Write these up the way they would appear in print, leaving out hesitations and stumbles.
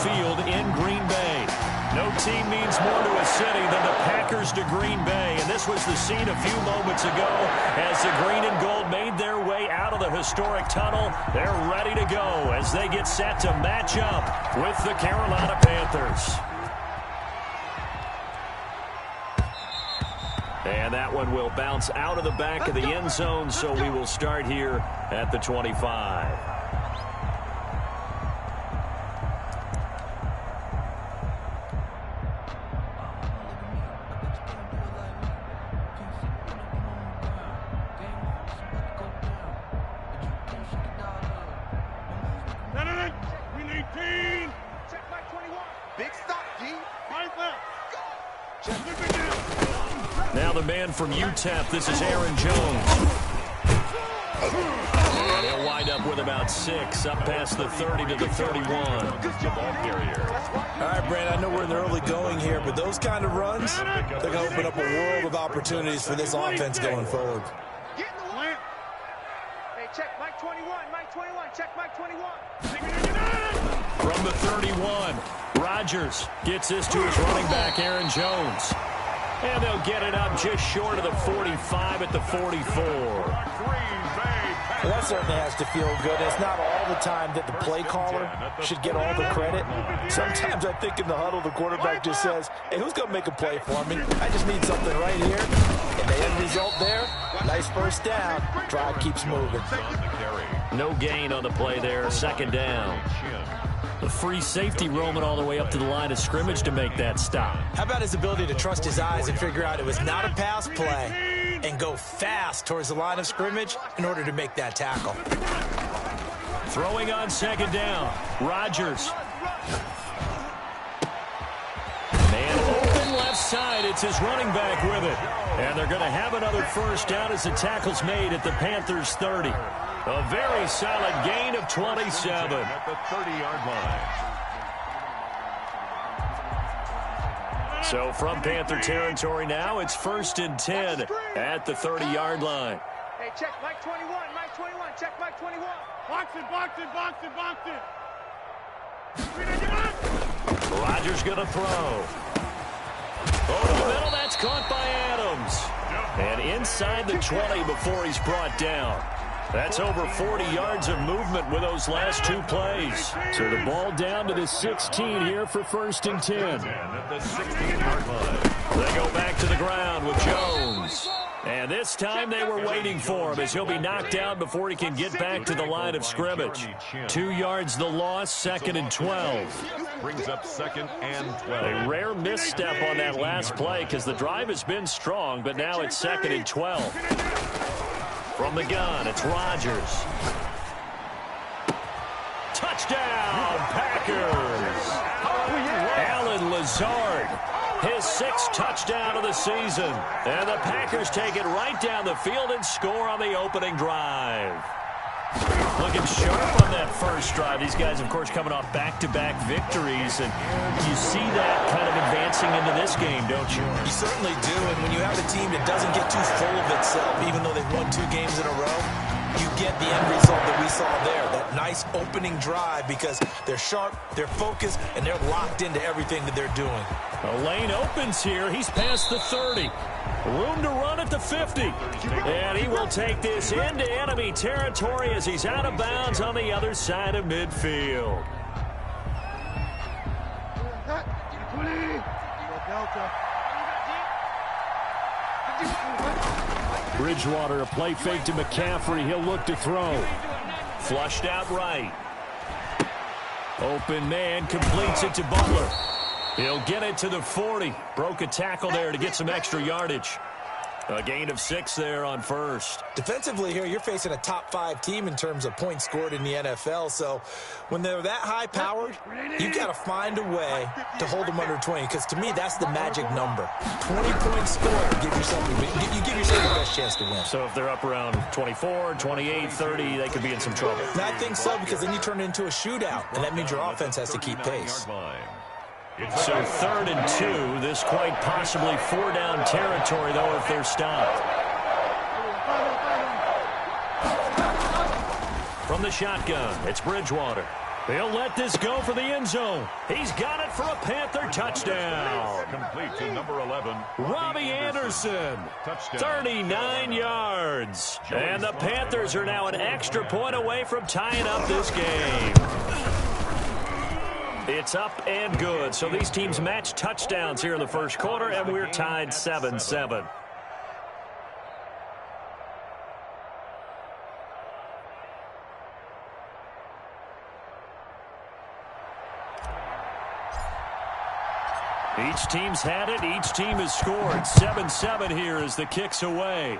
Field in Green Bay. No team means more to a city than the Packers to Green Bay, and this was the scene a few moments ago as the green and gold made their way out of the historic tunnel. They're ready to go as they get set to match up with the Carolina Panthers. And that one will bounce out of the back of the end zone, so we will start here at the 25. Now the man from UTEP, this is Aaron Jones. And he'll wind up with about 6, up past the 30 to the 31. The ball carrier. All right, Brandon, I know we're in the early going here, but those kind of runs, they're going to open up a world of opportunities for this offense going forward. Get in the line. Hey, check Mike 21, Mike 21, check Mike 21. From the 31, Rodgers gets this to his running back, Aaron Jones. And they'll get it up just short of the 45 at the 44. Well, that certainly has to feel good. It's not all the time that the play caller should get all the credit. Sometimes I think in the huddle, the quarterback just says, hey, who's going to make a play for me? I just need something right here. And the end result there, nice first down. Drive keeps moving. No gain on the play there, second down. The free safety roaming all the way up to the line of scrimmage to make that stop. How about his ability to trust his eyes and figure out it was not a pass play and go fast towards the line of scrimmage in order to make that tackle. Throwing on second down, Rodgers. Man open left side, it's his running back with it. And they're going to have another first down as the tackle's made at the Panthers 30. A very solid gain of 27. At the 30-yard line. So from Panther territory now, it's 1st and 10 at the 30-yard line. Hey, check Mike 21, Mike 21, check Mike 21. Box it, box it, box it, box it. Rodgers going to throw. Over the middle, that's caught by Adams. And inside the 20 before he's brought down. That's over 40 yards of movement with those last 2 plays. So the ball down to the 16 here for 1st and 10. At the 16-yard line. They go back to the ground with Jones. And this time they were waiting for him as he'll be knocked down before he can get back to the line of scrimmage. 2 yards the loss, 2nd and 12. Brings up 2nd and 12. A rare misstep on that last play because the drive has been strong, but now it's 2nd and 12. From the gun, it's Rodgers. Touchdown, Packers! Alan Lazard, his 6th touchdown of the season. And the Packers take it right down the field and score on the opening drive. Looking sharp on that first drive. These guys, of course, coming off back-to-back victories. And you see that kind of advancing into this game, don't you? You certainly do. And when you have a team that doesn't get too full of itself, even though they've won 2 games in a row, you get the end result that we saw there. That nice opening drive because they're sharp, they're focused, and they're locked into everything that they're doing. A lane opens here. He's past the 30. Room to run at the 50. And he will take this into enemy territory as he's out of bounds on the other side of midfield. Bridgewater, a play fake to McCaffrey. He'll look to throw. Flushed out right. Open man completes it to Butler. He'll get it to the 40. Broke a tackle there to get some extra yardage. A gain of 6 there on first. Defensively here, you're facing a top 5 team in terms of points scored in the NFL. So when they're that high-powered, you've got to find a way to hold them under 20. Because to me, that's the magic number. 20 points scored, you give yourself the best chance to win. So if they're up around 24, 28, 30, they could be in some trouble. And I think so, because then you turn it into a shootout. And that means your offense has to keep pace. So 3rd and 2, this quite possibly 4-down territory, though, if they're stopped. From the shotgun, it's Bridgewater. He'll let this go for the end zone. He's got it for a Panther touchdown. Complete to number 11, Robbie Anderson. 39 yards. And the Panthers are now an extra point away from tying up this game. It's up and good. So these teams match touchdowns here in the first quarter, and we're tied 7-7. Each team's had it. Each team has scored. 7-7 here as the kick's away.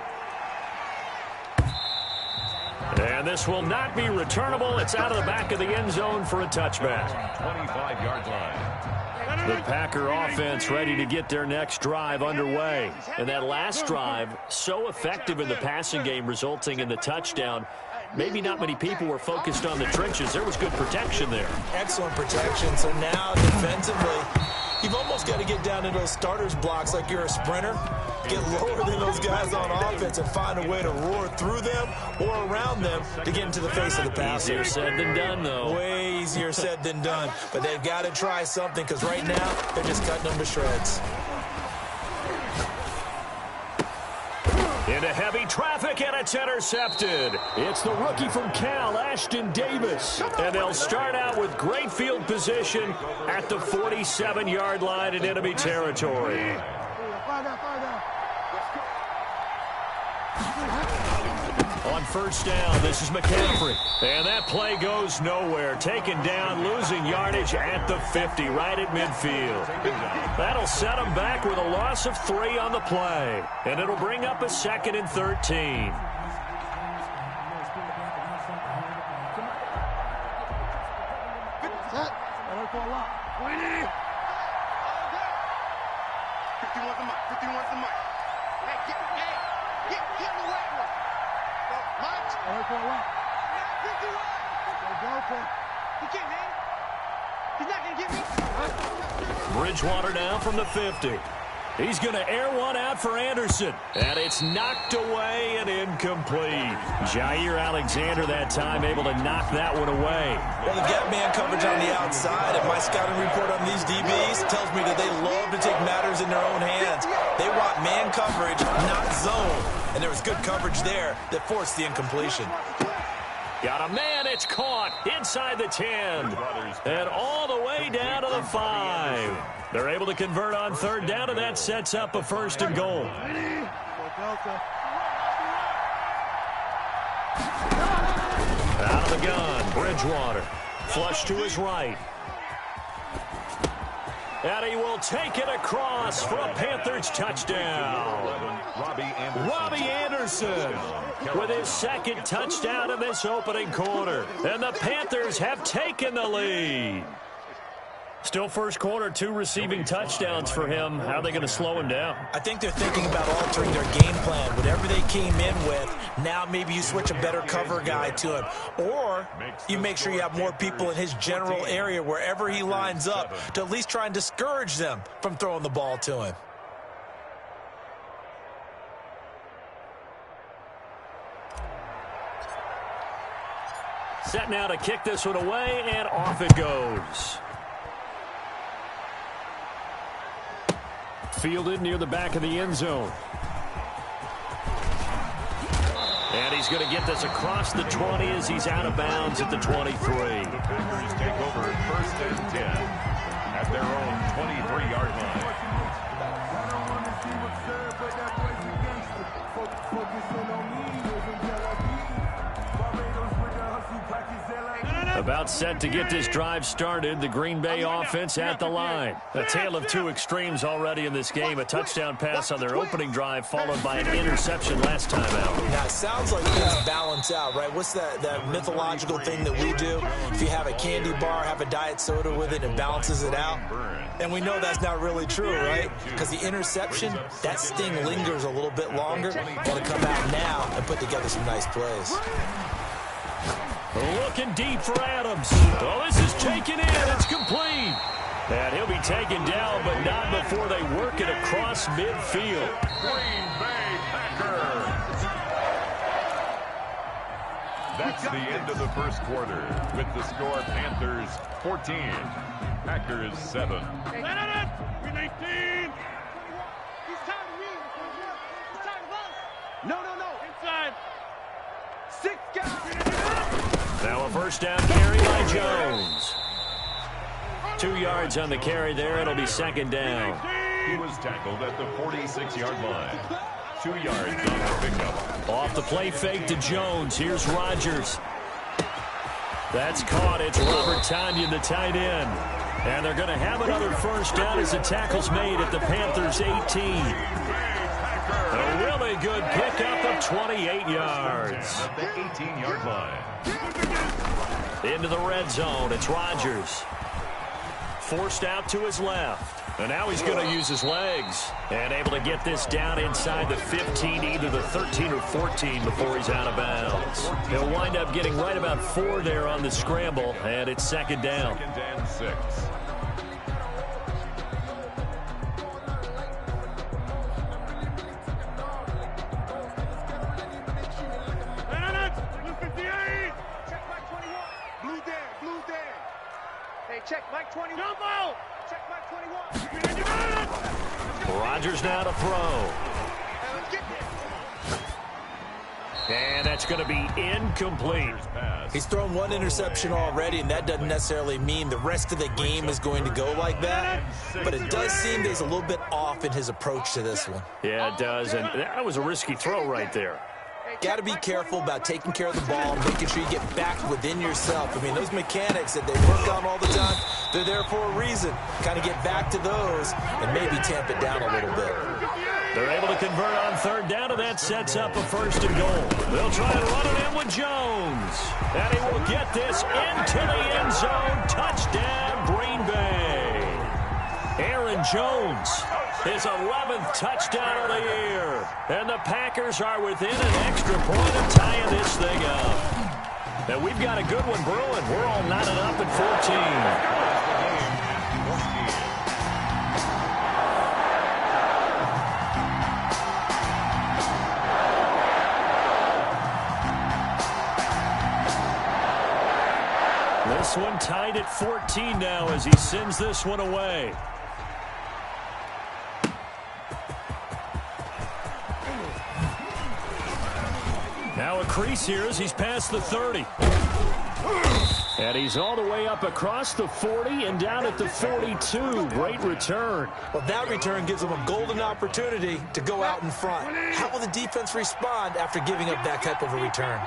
And this will not be returnable. It's out of the back of the end zone for a touchback. 25-yard line. The Packer offense ready to get their next drive underway. And that last drive, so effective in the passing game, resulting in the touchdown. Maybe not many people were focused on the trenches. There was good protection there. Excellent protection. So now defensively, you've almost got to get down to those starters blocks like you're a sprinter. Get lower than those guys on offense and find a way to roar through them or around them to get into the face of the passer. Easier said than done, though. Way easier said than done. But they've got to try something because right now they're just cutting them to shreds. Into heavy traffic, and it's intercepted. It's the rookie from Cal, Ashton Davis. And they'll start out with great field position at the 47-yard line in enemy territory. On first down, this is McCaffrey. And that play goes nowhere. Taken down, losing yardage at the 50, right at midfield. That'll set them back with a loss of 3 on the play. And it'll bring up a 2nd and 13. Bridgewater now from the 50. He's going to air one out for Anderson. And it's knocked away and incomplete. Jair Alexander that time able to knock that one away. Well, they've got man coverage on the outside, and my scouting report on these DBs tells me that they love to take matters in their own hands. They want man coverage, not zone. And there was good coverage there that forced the incompletion. Got a man, it's caught inside the 10. And all the way down to the 5. They're able to convert on third down, and that sets up a 1st and goal. Out of the gun, Bridgewater. Flush to his right. And he will take it across for a Panthers touchdown. Robbie Anderson with his 2nd touchdown in this opening quarter. And the Panthers have taken the lead. Still first quarter, 2 receiving touchdowns for him. How are they going to slow him down? I think they're thinking about altering their game plan. Whatever they came in with, now maybe you switch a better cover guy to him. Or you make sure you have more people in his general area wherever he lines up to at least try and discourage them from throwing the ball to him. Set now to kick this one away, and off it goes. Fielded near the back of the end zone. And he's going to get this across the 20 as he's out of bounds at the 23. The Packers take over 1st and 10 at their own 23-yard line. About set to get this drive started. The Green Bay offense at the line. A tale of 2 extremes already in this game. A touchdown pass on their opening drive followed by an interception last time out. Now, it sounds like things balance out, right? What's that mythological thing that we do? If you have a candy bar, have a diet soda with it, and balances it out. And we know that's not really true, right? Because the interception, that sting lingers a little bit longer. Got to come out now and put together some nice plays. Looking deep for Adams. Oh, this is taken in. It's complete. And he'll be taken down, but not before they work it across midfield. Green Bay Packers. That's the end of the first quarter with the score Panthers 14, Packers 7. Hey, 19. He's tired of me. He's tired of us. No. Inside. 6 guys. Now a first down carry by Jones. 2 yards on the carry there. It'll be second down. He was tackled at the 46-yard line. 2 yards on the pickup. Off the play fake to Jones. Here's Rodgers. That's caught. It's Robert Tonyan, the tight end. And they're going to have another first down as the tackle's made at the Panthers' 18. A really good pickup of 28 yards. At the 18-yard line. Into the red zone. It's Rodgers. Forced out to his left. And now he's going to use his legs. And able to get this down inside the 15, either the 13 or 14 before he's out of bounds. He'll wind up getting right about 4 there on the scramble. And it's second down. Second and 6. Check Mike 21. Jump out! Check Mike 21. Rodgers now to throw. And that's going to be incomplete. He's thrown 1 interception already, and that doesn't necessarily mean the rest of the game is going to go like that. But it does seem there's a little bit off in his approach to this one. Yeah, it does. And that was a risky throw right there. Got to be careful about taking care of the ball, making sure you get back within yourself. I mean, those mechanics that they work on all the time, they're there for a reason. Kind of get back to those and maybe tamp it down a little bit. They're able to convert on third down, and that sets up a first and goal. They'll try and run it in with Jones. And he will get this into the end zone. Touchdown, Green Bay. Aaron Jones, his 11th touchdown of the year. And the Packers are within an extra point of tying this thing up. And we've got a good one brewing. We're all knotted up at 14. This one tied at 14 now as he sends this one away. Now a crease here as he's past the 30. And he's all the way up across the 40 and down at the 42. Great return. Well, that return gives them a golden opportunity to go out in front. How will the defense respond after giving up that type of a return?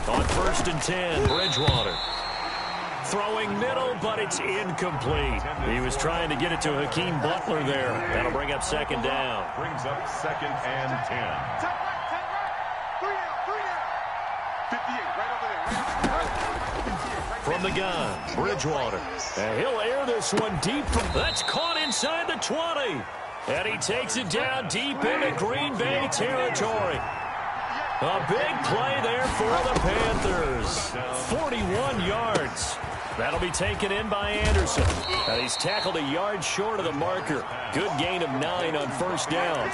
On first and 10, Bridgewater. Throwing middle, but it's incomplete. He was trying to get it to Hakeem Butler there. That'll bring up second down. Brings up second and 10. From the gun, Bridgewater. And he'll air this one deep. That's caught inside the 20. And he takes it down deep into Green Bay territory. A big play there for the Panthers. 41 yards. That'll be taken in by Anderson. And he's tackled a yard short of the marker. Good gain of 9 on first down.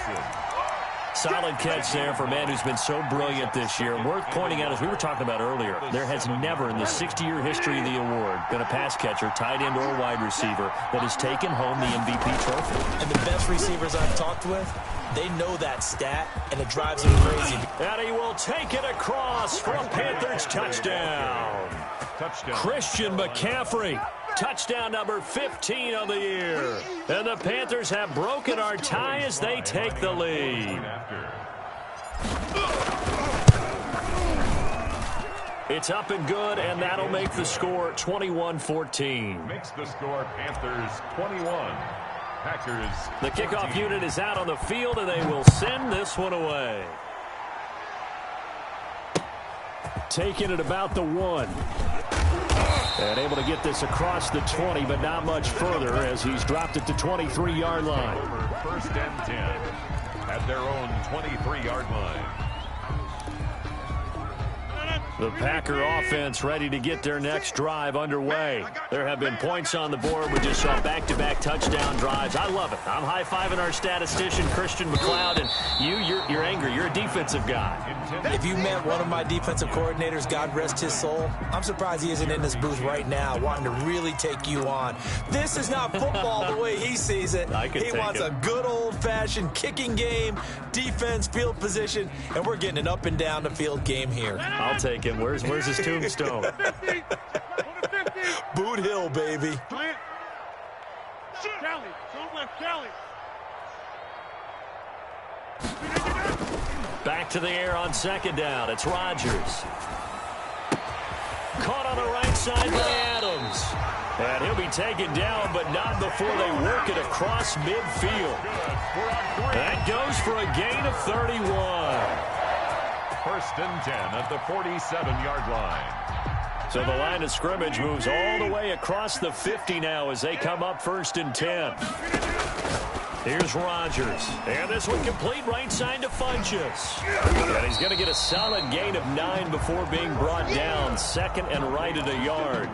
Solid catch there for a man who's been so brilliant this year. Worth pointing out, as we were talking about earlier, there has never in the 60-year history of the award been a pass catcher, tight end, or wide receiver that has taken home the MVP trophy. And the best receivers I've talked with, they know that stat, and it drives them crazy. And he will take it across for a Panthers touchdown. Christian McCaffrey, touchdown number 15 of the year. And the Panthers have broken our tie as they take the lead. It's up and good, and that'll make the score 21-14. Makes the score Panthers 21. Packers. The kickoff unit is out on the field, and they will send this one away. Taking it about the 1. And able to get this across the 20, but not much further as he's dropped it to 23-yard line. Over first and 10 at their own 23-yard line. The Packer offense ready to get their next drive underway. There have been points on the board. We just saw back-to-back touchdown drives. I love it. I'm high-fiving our statistician, Christian McLeod, and you're angry. You're a defensive guy. If you met one of my defensive coordinators, God rest his soul, I'm surprised he isn't in this booth right now wanting to really take you on. This is not football the way he sees it. He wants a good old-fashioned kicking game, defense, field position, and we're getting an up-and-down-the-field game here. I'll take him. Where's his tombstone? Boot Hill, baby. Kelly, don't left Kelly. Back to the air on second down. It's Rodgers. Caught on the right side by Adams. And he'll be taken down, but not before they work it across midfield. That goes for a gain of 31. First and 10 at the 47-yard line. So the line of scrimmage moves all the way across the 50 now as they come up first and 10. Here's Rodgers. And this one complete right side to Funchess. And he's going to get a solid gain of 9 before being brought down. Second and right at a yard.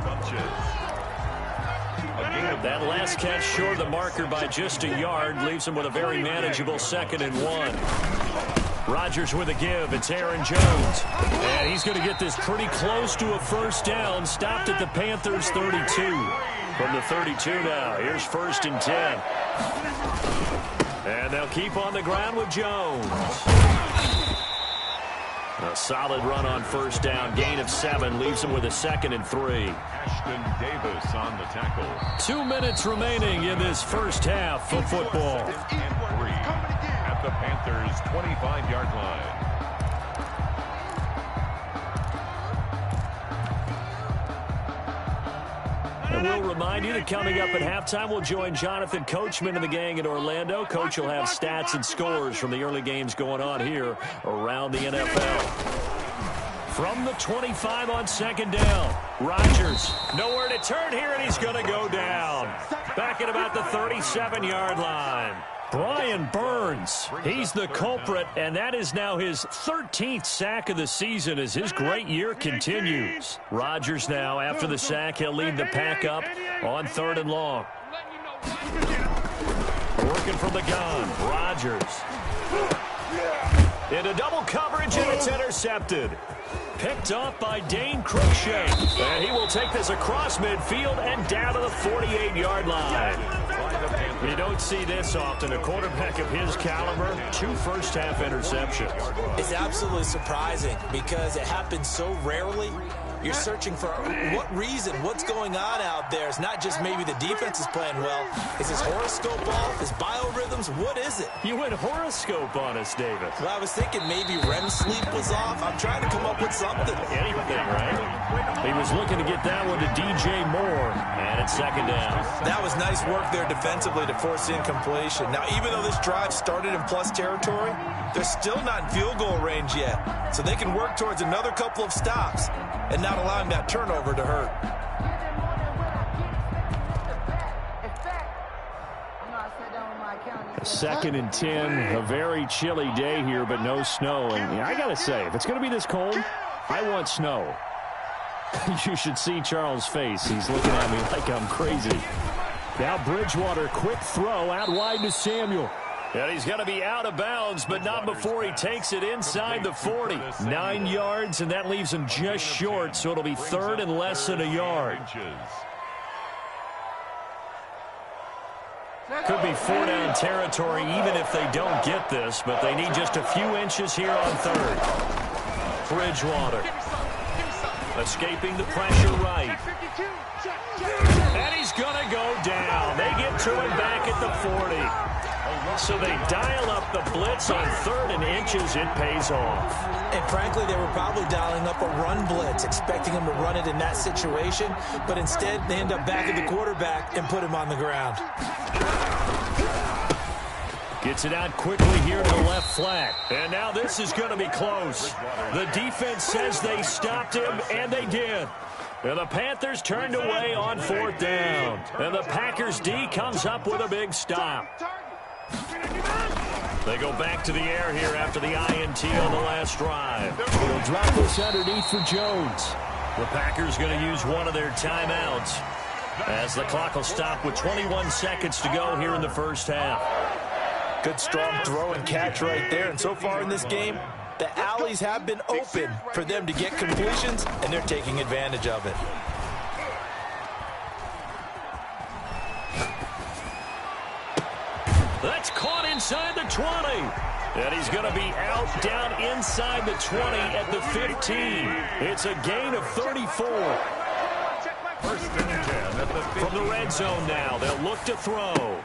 That last catch short of the marker by just a yard leaves him with a very manageable 2nd and 1. Rodgers with a give. It's Aaron Jones. And he's going to get this pretty close to a first down. Stopped at the Panthers 32. From the 32 now. Here's first and 10. And they'll keep on the ground with Jones. A solid run on first down. Gain of 7 leaves him with a 2nd and 3. Ashton Davis on the tackle. 2 minutes remaining in this first half of football. And 3 at the Panthers' 25-yard line. And we'll remind you that coming up at halftime, we'll join Jonathan Coachman and the gang in Orlando. Coach will have stats and scores from the early games going on here around the NFL. From the 25 on second down, Rodgers nowhere to turn here, and he's going to go down. Back at about the 37-yard line. Brian Burns, he's the culprit, and that is now his 13th sack of the season as his great year continues. Rodgers now, after the sack, he'll lead the pack up on 3rd and long. Working from the gun, Rodgers. Into double coverage, and it's intercepted. Picked off by Dane Cruikshank. And he will take this across midfield and down to the 48-yard line. You don't see this often. A quarterback of his caliber, 2 first-half interceptions. It's absolutely surprising because it happens so rarely. You're searching for what reason, what's going on out there. It's not just maybe the defense is playing well. Is his horoscope off? His biorhythms? What is it? You went horoscope on us, David. Well, I was thinking maybe REM sleep was off. I'm trying to come up with something. Anything, right? He was looking to get that one to DJ Moore. And it's 2nd down. That was nice work there defensively to force the incompletion. Now, even though this drive started in plus territory, they're still not in field goal range yet. So they can work towards another couple of stops and not allowing that turnover to hurt. Second and 10, a very chilly day here, but no snow. And I got to say, if it's going to be this cold, I want snow. You should see Charles' face. He's looking at me like I'm crazy. Now Bridgewater, quick throw out wide to Samuel. And he's going to be out of bounds, but not before he takes it inside the 40. 9 yards, and that leaves him just short, so it'll be 3rd and less than a yard. Could be 4-down territory even if they don't get this, but they need just a few inches here on 3rd. Bridgewater escaping the pressure right. And he's going to go down. They get to him back at the 40. So they dial up the blitz on 3rd and inches. It pays off. And frankly, they were probably dialing up a run blitz, expecting him to run it in that situation. But instead, they end up back at the quarterback and put him on the ground. Gets it out quickly here to the left flat. And now this is going to be close. The defense says they stopped him, and they did. And the Panthers turned away on 4th down. And the Packers D comes up with a big stop. They go back to the air here after the INT on the last drive. They'll drop this underneath for Jones. The Packers going to use one of their timeouts as the clock will stop with 21 seconds to go here in the first half. Good strong throw and catch right there. And so far in this game, the alleys have been open for them to get completions, and they're taking advantage of it. That's caught inside the 20. And he's going to be out down inside the 20 at the 15. It's a gain of 34. First and 10 at the 15. From the red zone now, they'll look to throw.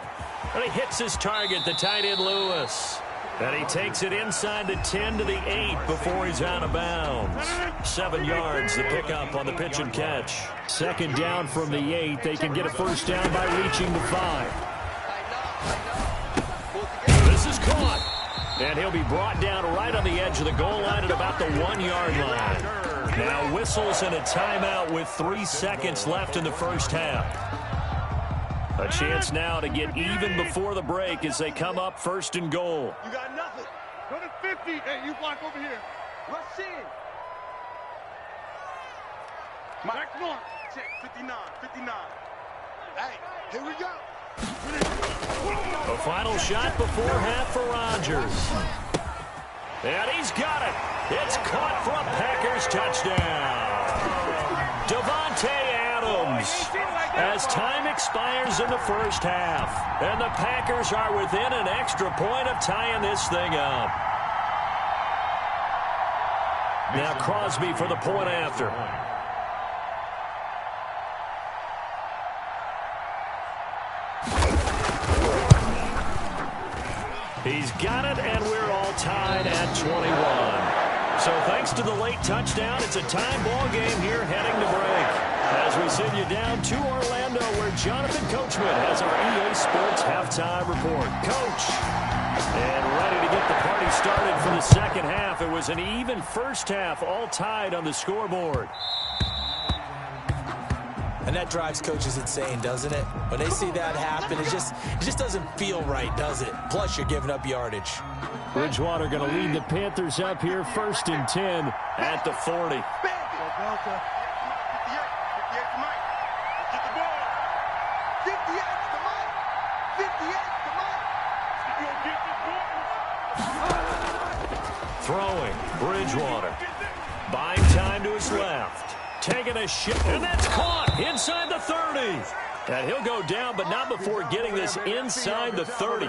And he hits his target, the tight end Lewis. And he takes it inside the 10 to the 8 before he's out of bounds. 7 yards, the pickup on the pitch and catch. Second down from the 8. They can get a first down by reaching the 5. This is caught. And he'll be brought down right on the edge of the goal line at about the 1-yard line. Now whistles and a timeout with 3 seconds left in the first half. A chance now to get even before the break as they come up first and goal. You got nothing. Go to 50. Hey, you block over here. Rush in. Back one. Check. 59. 59. Hey, here we go. A final shot before half for Rodgers. And he's got it. It's caught for a Packers touchdown. Devontae Adams. As time expires in the first half. And the Packers are within an extra point of tying this thing up. Now Crosby for the point after. He's got it, and we're all tied at 21. So thanks to the late touchdown, it's a tie ball game here heading to break. As we send you down to Orlando, where Jonathan Coachman has our EA Sports halftime report. Coach, and ready to get the party started for the second half. It was an even first half, all tied on the scoreboard. And that drives coaches insane, doesn't it? When they see that happen, it just doesn't feel right, does it? Plus, you're giving up yardage. Bridgewater going to lead the Panthers up here, 1st and 10 at the 40. Throwing, Bridgewater. Buying time to his left. Taking a shot, and that's caught inside the 30. And he'll go down, but not before getting this inside the 30.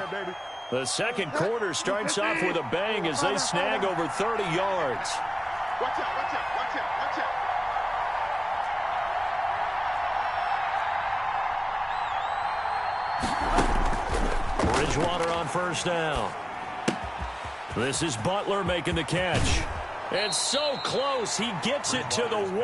The second quarter starts off with a bang as they snag over 30 yards. Watch out, watch out, watch out, watch out. Bridgewater on first down. This is Butler making the catch. It's so close, he gets it to the 1.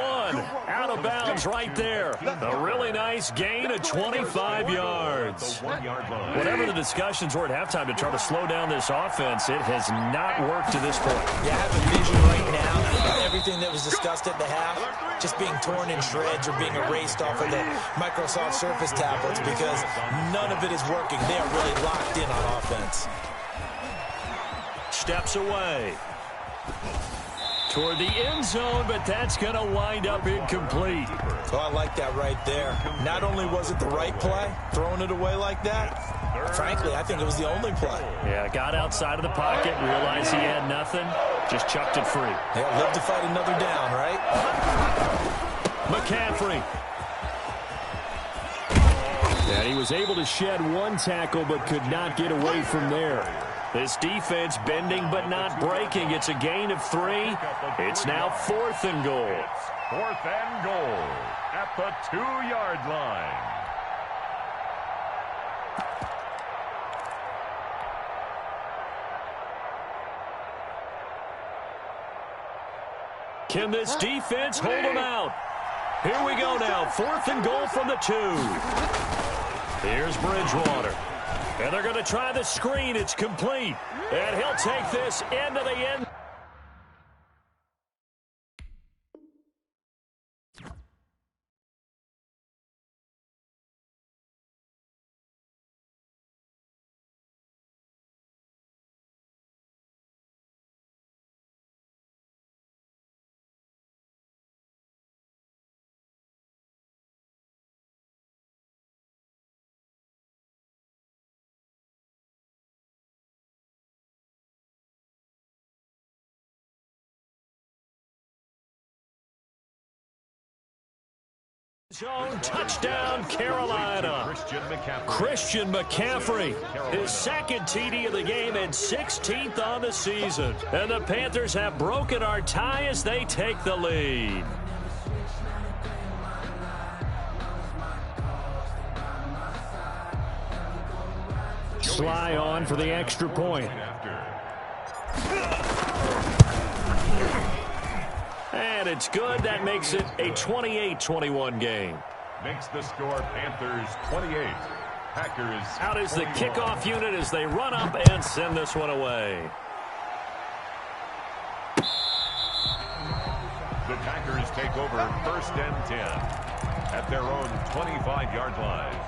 Out of bounds right there. A really nice gain of 25 yards. Whatever the discussions were at halftime to try to slow down this offense, it has not worked to this point. Yeah, I have a vision right now of everything that was discussed at the half just being torn in shreds or being erased off of the Microsoft Surface tablets because none of it is working. They are really locked in on offense. Steps away toward the end zone, but that's going to wind up incomplete. Oh, I like that right there. Not only was it the right play, throwing it away like that, frankly, I think it was the only play. Yeah, got outside of the pocket, realized he had nothing, just chucked it free. Yeah, live to fight another down, right? McCaffrey. And he was able to shed one tackle, but could not get away from there. This defense bending but not breaking. It's a gain of 3. It's now 4th and goal. 4th and goal at the 2-yard line. Can this defense hold them out? Here we go now. 4th and goal from the 2. Here's Bridgewater. And they're going to try the screen. It's complete. And he'll take this into the end. Zone touchdown, Carolina. Christian McCaffrey, his second TD of the game and 16th on the season. And the Panthers have broken our tie as they take the lead. Sly on for the extra point. And it's good. That makes it a 28-21 game. Makes the score Panthers 28. Packers out is the 21. kickoff unit as they run up and send this one away. The Packers take over 1st and 10 at their own 25-yard line.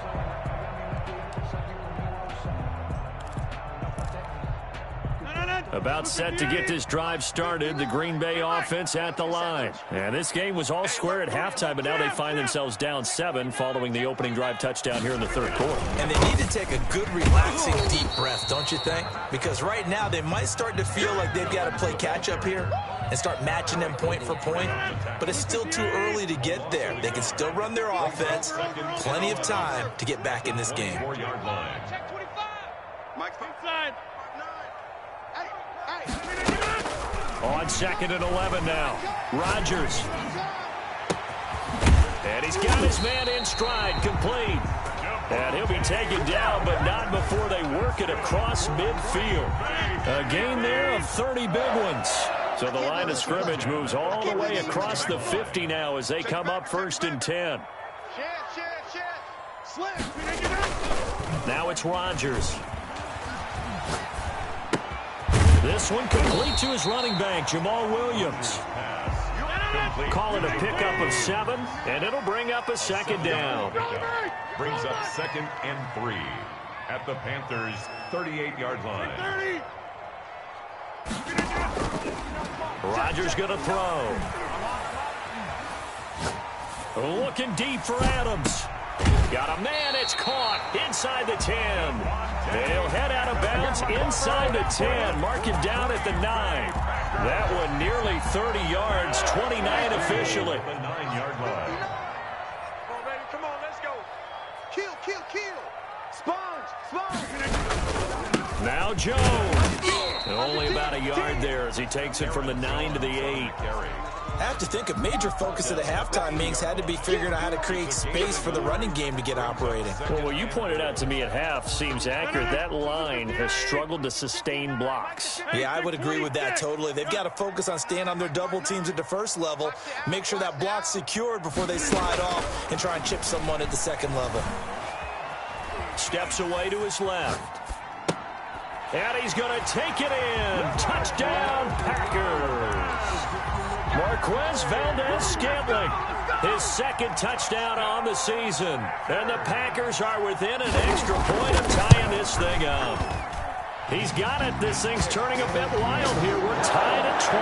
About set to get this drive started, the Green Bay offense at the line. And this game was all square at halftime, but now they find themselves down 7 following the opening drive touchdown here in the third quarter. And they need to take a good, relaxing, deep breath, don't you think? Because right now they might start to feel like they've got to play catch-up here and start matching them point for point. But it's still too early to get there. They can still run their offense. Plenty of time to get back in this game. 4-yard line. Check 25. Mike's inside. On 2nd and 11 now. Rodgers. And he's got his man in stride, complete. And he'll be taken down, but not before they work it across midfield. A game there of 30 big ones. So the line of scrimmage moves all the way across the 50 now as they come up 1st and 10. Now it's Rodgers. This one complete to his running back, Jamal Williams. Call it a pickup of 7, and it'll bring up a 2nd down. Brings up 2nd and 3 at the Panthers' 38-yard line. Rodgers going to throw. Looking deep for Adams. Got a man, it's caught inside the 10. And he'll head out of bounds inside the 10. Mark him down at the 9. That one nearly 30 yards, 29 officially. The 9-yard line. Come on, baby, come on, let's go. Kill. Sponge. Now Jones. And only about a yard there as he takes it from the 9 to the 8. I have to think a major focus of the halftime meetings had to be figuring out how to create space for the running game to get operating. Well, what you pointed out to me at half seems accurate. That line has struggled to sustain blocks. Yeah, I would agree with that totally. They've got to focus on staying on their double teams at the first level, make sure that block's secured before they slide off and try and chip someone at the second level. Steps away to his left. And he's going to take it in. Touchdown, Packers. Marquez Valdez-Scantling, his 2nd touchdown on the season. And the Packers are within an extra point of tying this thing up. He's got it. This thing's turning a bit wild here. We're tied at 28.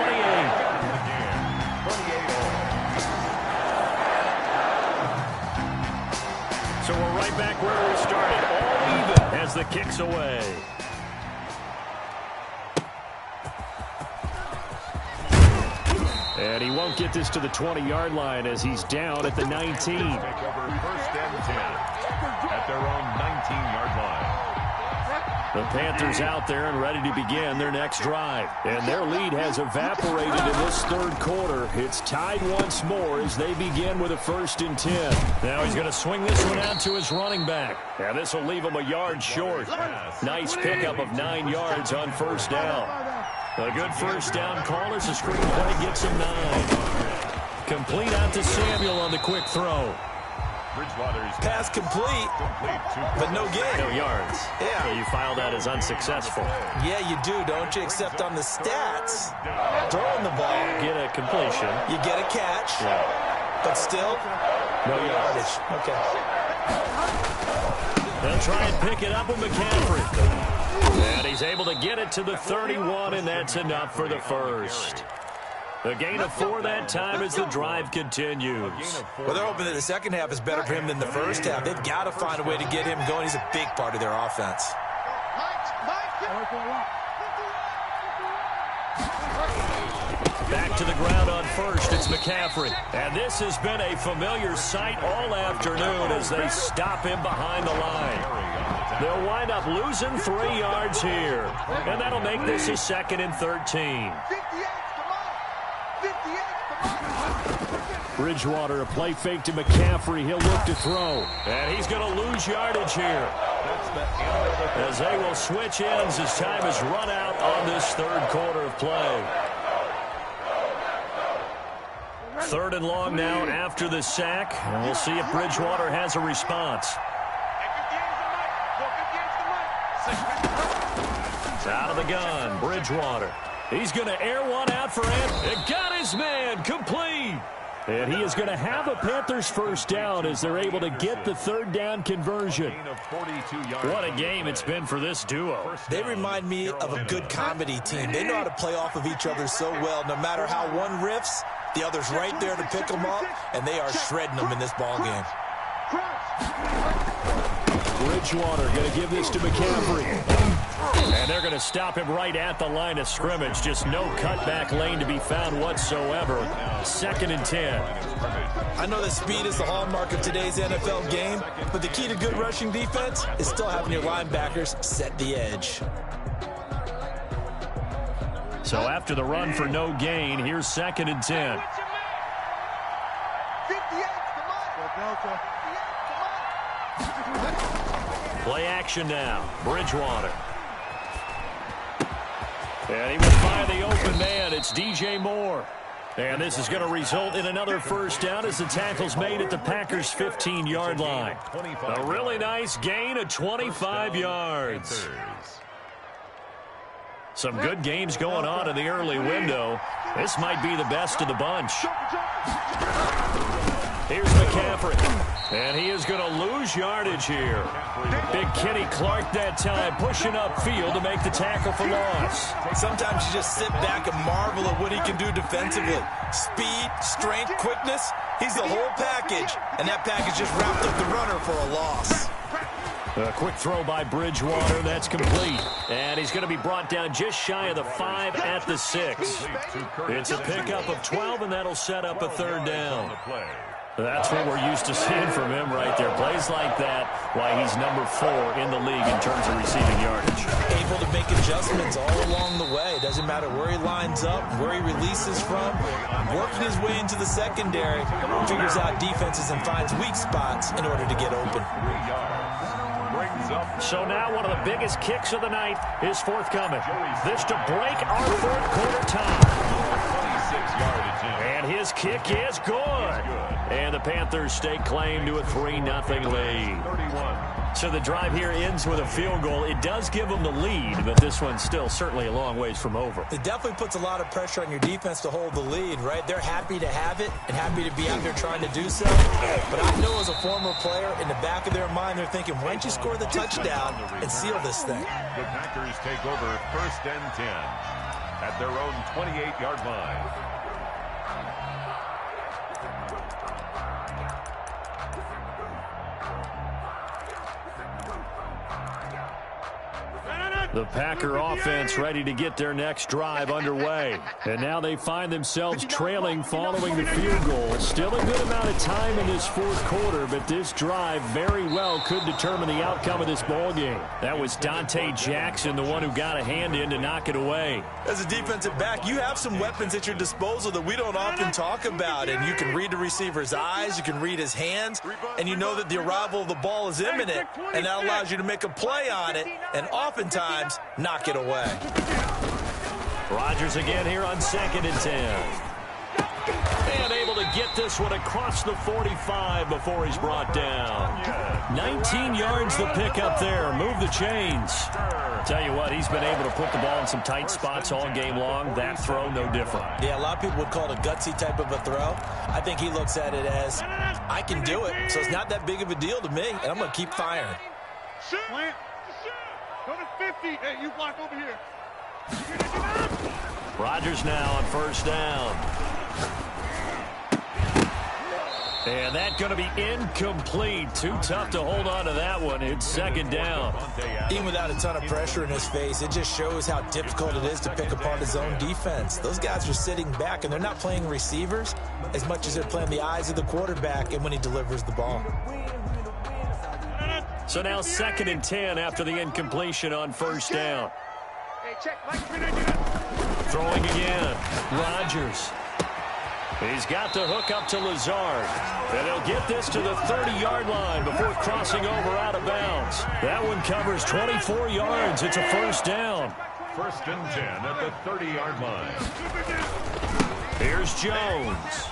So we're right back where we started. All even as the kick's away. And he won't get this to the 20-yard line as he's down at the 19. Take over 1st and 10 at their own 19-yard line. The Panthers out there and ready to begin their next drive. And their lead has evaporated in this third quarter. It's tied once more as they begin with a 1st and 10. Now he's going to swing this one out to his running back. And this will leave him a yard short. Nice pickup of 9 yards on 1st down. A good 1st down call as the screenplay gets him 9. Complete out to Samuel on the quick throw. Bridgewater's Pass complete, but no gain. No yards. Yeah. So you file that as unsuccessful. Yeah, you do, don't you? Except on the stats. Throwing the ball, Get a completion. you get a catch, Yeah. but still, No yards. okay. They'll try and pick it up with McCaffrey. And he's able to get it to the 31, and that's enough for the 1st. A gain of 4 that time as the drive continues. Well, they're hoping that the second half is better for him than the first half. They've got to find a way to get him going. He's a big part of their offense. Back to the ground on first. It's McCaffrey. And this has been a familiar sight all afternoon as they stop him behind the line. They'll wind up losing 3 yards here. And that'll make this a 2nd and 13. Bridgewater, a play fake to McCaffrey. He'll look to throw. And he's going to lose yardage here, as they will switch ends as time has run out on this 3rd quarter of play. 3rd and long now after the sack. And we'll see if Bridgewater has a response. It's out of the gun. Bridgewater. He's going to air one out for Ant. It got his man complete. And he is going to have a Panthers first down as they're able to get the 3rd down conversion. What a game it's been for this duo. They remind me of a good comedy team. They know how to play off of each other so well. No matter how one riffs, the other's right there to pick them up, and they are shredding them in this ball game. Bridgewater going to give this to McCaffrey. And they're going to stop him right at the line of scrimmage. Just no cutback lane to be found whatsoever. 2nd and 10. I know that speed is the hallmark of today's NFL game, but the key to good rushing defense is still having your linebackers set the edge. So after the run for no gain, here's 2nd and 10. Play action now. Bridgewater. And he will find the open man. It's DJ Moore. And this is going to result in another first down as the tackle's made at the Packers' 15-yard line. A really nice gain of 25 yards. Some good games going on in the early window. This might be the best of the bunch. Here's McCaffrey. And he is going to lose yardage here. Big Kenny Clark that time pushing upfield to make the tackle for loss. Sometimes you just sit back and marvel at what he can do defensively. Speed, strength, quickness. He's the whole package. And that package just wrapped up the runner for a loss. A quick throw by Bridgewater. That's complete. And he's going to be brought down just shy of the 5 at the 6. It's a pickup of 12, and that'll set up a 3rd down. That's what we're used to seeing from him right there. Plays like that, why he's number 4 in the league in terms of receiving yardage. Able to make adjustments all along the way. Doesn't matter where he lines up, where he releases from. Working his way into the secondary, figures out defenses and finds weak spots in order to get open. So now one of the biggest kicks of the night is forthcoming. This to break our 4th quarter tie. And his kick is good. And the Panthers stake claim to a 3-0 lead. So the drive here ends with a field goal. It does give them the lead, but this one's still certainly a long ways from over. It definitely puts a lot of pressure on your defense to hold the lead, right? They're happy to have it and happy to be out there trying to do so. But I know as a former player, in the back of their mind, they're thinking, why don't you score the touchdown and seal this thing? The Packers take over 1st and 10 at their own 28-yard line. The Packer offense ready to get their next drive underway. And now they find themselves trailing following the field goal. Still a good amount of time in this 4th quarter, but this drive very well could determine the outcome of this ball game. That was Dante Jackson, the one who got a hand in to knock it away. As a defensive back, you have some weapons at your disposal that we don't often talk about. And you can read the receiver's eyes, you can read his hands, and you know that the arrival of the ball is imminent. And that allows you to make a play on it, and oftentimes knock it away. Rodgers again here on 2nd and 10. And able to get this one across the 45 before he's brought down. 19 yards the pickup there. Move the chains. Tell you what, he's been able to put the ball in some tight spots all game long. That throw, no different. Yeah, a lot of people would call it a gutsy type of a throw. I think he looks at it as, I can do it, so it's not that big of a deal to me, and I'm going to keep firing. Go to 50. Hey, you block over here. Rodgers now on 1st down. And that's going to be incomplete. Too tough to hold on to that one. It's second down. Even without a ton of pressure in his face, it just shows how difficult it is to pick apart his own defense. Those guys are sitting back, and they're not playing receivers as much as they're playing the eyes of the quarterback and when he delivers the ball. So now 2nd and 10 after the incompletion on first down. Throwing again. Rodgers. He's got the hook up to Lazard. And he'll get this to the 30-yard line before crossing over out of bounds. That one covers 24 yards. It's a first down. 1st and 10 at the 30-yard line. Here's Jones.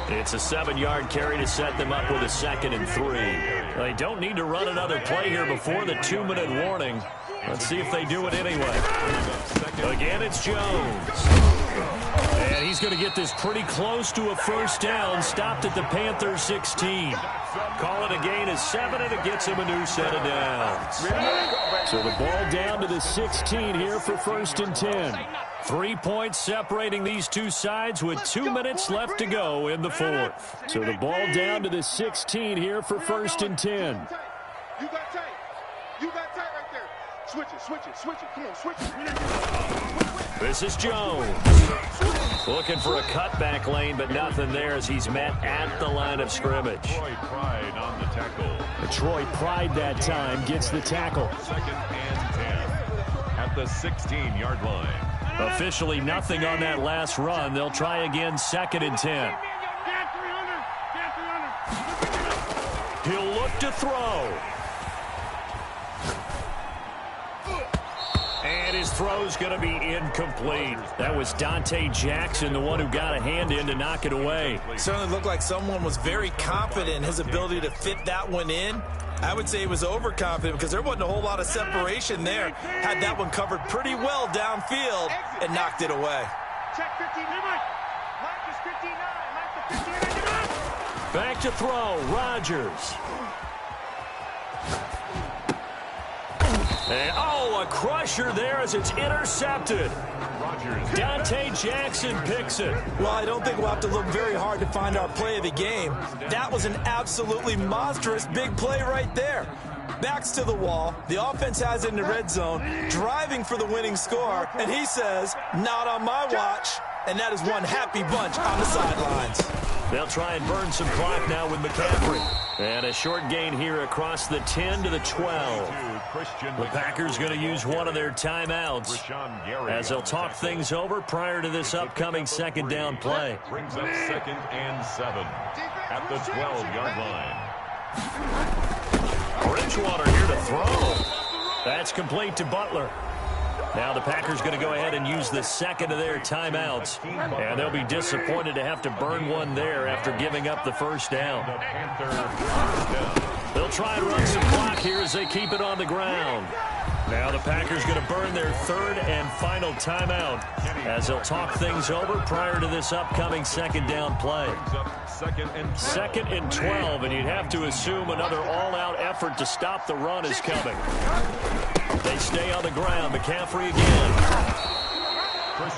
It's a 7-yard carry to set them up with a 2nd and 3. They don't need to run another play here before the 2-minute warning. Let's see if they do it anyway. Again, it's Jones. And he's going to get this pretty close to a first down. Stopped at the Panthers 16. Call it a gain of 7, and it gets him a new set of downs. So the ball down to the 16 here for 1st and 10. 3 points separating these two sides with 2 minutes left to go in the 4th. So the ball down to the 16 here for 1st and 10. You got tight. You got tight right there. Switch it, switch it, switch it. Come on, switch it. This is Jones. Looking for a cutback lane, but nothing there as he's met at the line of scrimmage. Troy Pride on the tackle. Troy Pride that time gets the tackle. 2nd and 10 at the 16-yard line. Officially nothing on that last run. They'll try again 2nd and 10. He'll look to throw. And his throw's going to be incomplete. That was Dante Jackson, the one who got a hand in to knock it away. Certainly looked like someone was very confident in his ability to fit that one in. I would say he was overconfident because there wasn't a whole lot of separation there. Had that one covered pretty well downfield and knocked it away. Check 59. Mark is 59. Mark the 59. Back to throw, Rodgers. And, a crusher there as it's intercepted. Dante Jackson picks it. Well, I don't think we'll have to look very hard to find our play of the game. That was an absolutely monstrous big play right there. Backs to the wall. The offense has it in the red zone, driving for the winning score, and he says, not on my watch. And that is one happy bunch on the sidelines. They'll try and burn some clock now with McCaffrey. And a short gain here across the 10 to the 12. The Packers going to use one of their timeouts as they'll talk things over prior to this upcoming 2nd down play. Brings up 2nd and 7 at the 12-yard line. Bridgewater here to throw. That's complete to Butler. Now the Packers going to go ahead and use the 2nd of their timeouts. And they'll be disappointed to have to burn one there after giving up the first down. They'll try and run some clock here as they keep it on the ground. Now the Packers going to burn their 3rd and final timeout as they'll talk things over prior to this upcoming 2nd down play. 2nd and 12, and you'd have to assume another all-out effort to stop the run is coming. They stay on the ground. McCaffrey again.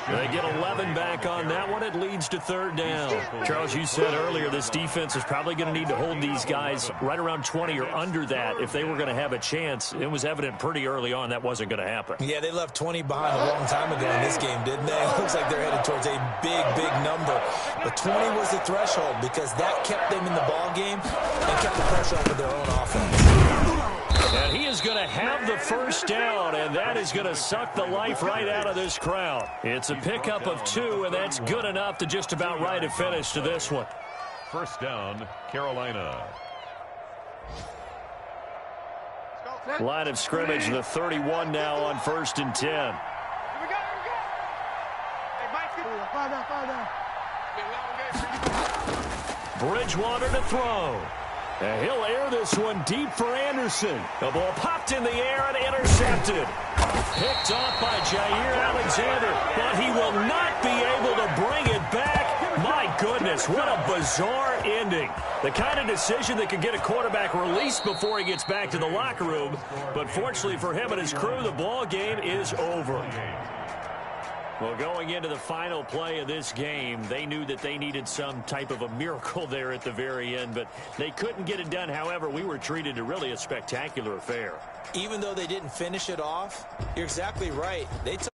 They get 11 back on that one. It leads to 3rd down. Charles, you said earlier this defense is probably going to need to hold these guys right around 20 or under that if they were going to have a chance. It was evident pretty early on that wasn't going to happen. Yeah, they left 20 behind a long time ago in this game, didn't they? It looks like they're headed towards a big, big number. But 20 was the threshold because that kept them in the ball game and kept the pressure off of their own offense. And he is going to have the first down, and that is going to suck the life right out of this crowd. It's a pickup of 2, and that's good enough to just about write a finish to this one. First down, Carolina. Line of scrimmage, the 31 now on 1st and 10. Here we go. Hey, Mike. Bridgewater to throw. And he'll air this one deep for Anderson. The ball popped in the air and intercepted. Picked off by Jair Alexander, but he will not be able to bring it back. My goodness, what a bizarre ending. The kind of decision that could get a quarterback released before he gets back to the locker room. But fortunately for him and his crew, the ball game is over. Well, going into the final play of this game, they knew that they needed some type of a miracle there at the very end, but they couldn't get it done. However, we were treated to really a spectacular affair. Even though they didn't finish it off, you're exactly right. They took